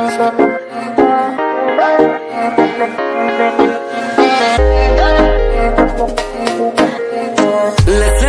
Let's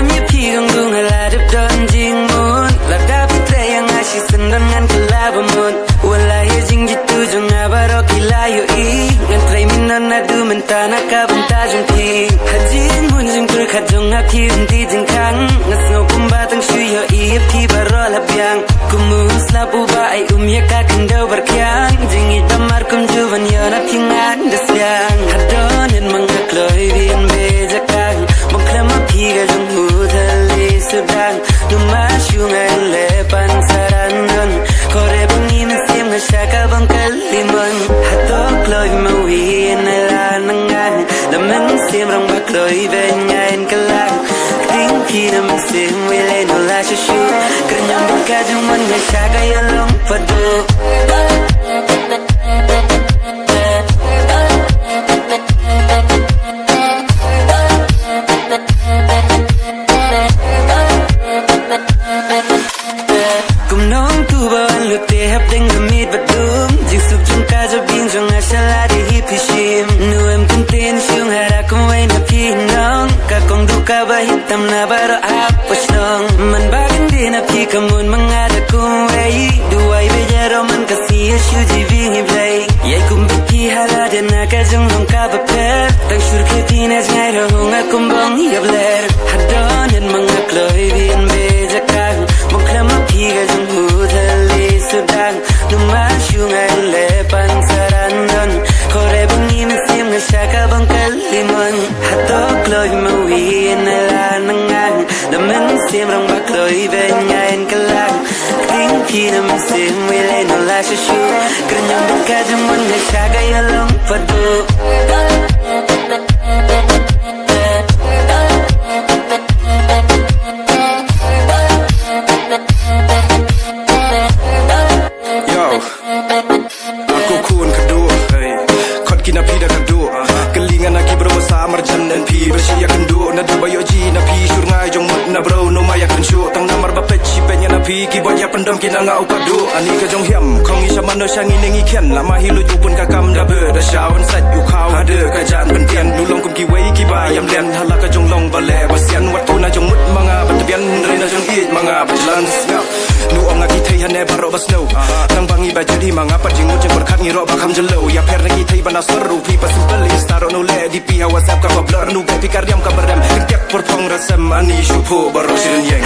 me pigang dung haladap don jing moon Ladap tre yang asyik sendan ngan kelabamun Walaya jing jitu jung abarok ilayo I Ngan tray minon adu mentana kabenta jung pi Hajin mun jing perkat jung api unti jing kang Ngas ngopum batang syuyo I api barola biang Kumus lapu ba ay umyaka kendau berkiang Jing itamar kum juvan yon apingan desyang Hadonin mga kloy bian bejakang Mengklama piga jung hudali sedang Numasyungan lepan sarandon Kore bengi mensim ngesyaka bangkal limon Hatok kloy mawin alanangan Laman sim rong bakloy benyain kelang Ting pina mensim wile nula syusyu Kenyang beka jung mon ngesyaka yalong padu Hitam na baru apa senang Man bagan di na pi kamun mengada kuwai Duai bejaro man kasih syuji bingi play Yai kumbiki halada na kajung long kabapet Tang syur ke pinas ngai rahung akumbang yabler Hadonin mga kloy bian bejakang Mengklama pi kajung hudali sedang Numasyungan lepan sarandon Kore bengi mensim ngesyaka bangkal limon Hatok kloy mawin alanangan Laman sim rong bakloy benyain kelang Ting pina mensim wile nula syusyu Kenyang beka jung mon ngesyaka yalong padu Pendam kina ngau padu ani ka jong hiam khong isha mano sang ineng ikhen lama hilu jupun ka kam da be da shawn sat yu khau hade ka jan ben tian du long kum ki wei ki ba yam len hala ka jong long ba le ba sian wat tu na jong mut manga ba tian re na jong it manga ba lan snap nu ong nga ki thei hane ba ro ba snow nang bangi ba jadi manga pa jing mut jeng khat ngi ro ba kham jelo ya pher na ki thei ba na sor ru pi pa simple staro no le di pi whatsapp ka blur nu ba pi kar yam ka baram tek por thong ra sam ani shu pho ba ro sin yeng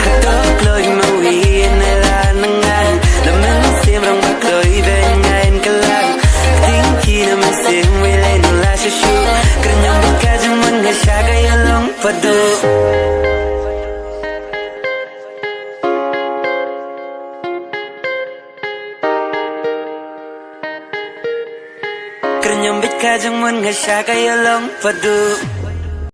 kloy ma wi na nangan Laman sim rong bakloy benyain kelang Ting pina mensim wile nula syusyu Kenyang beka jung mon ngesyaka yalong padu Kenyang beka jung mon ngesyaka yalong padu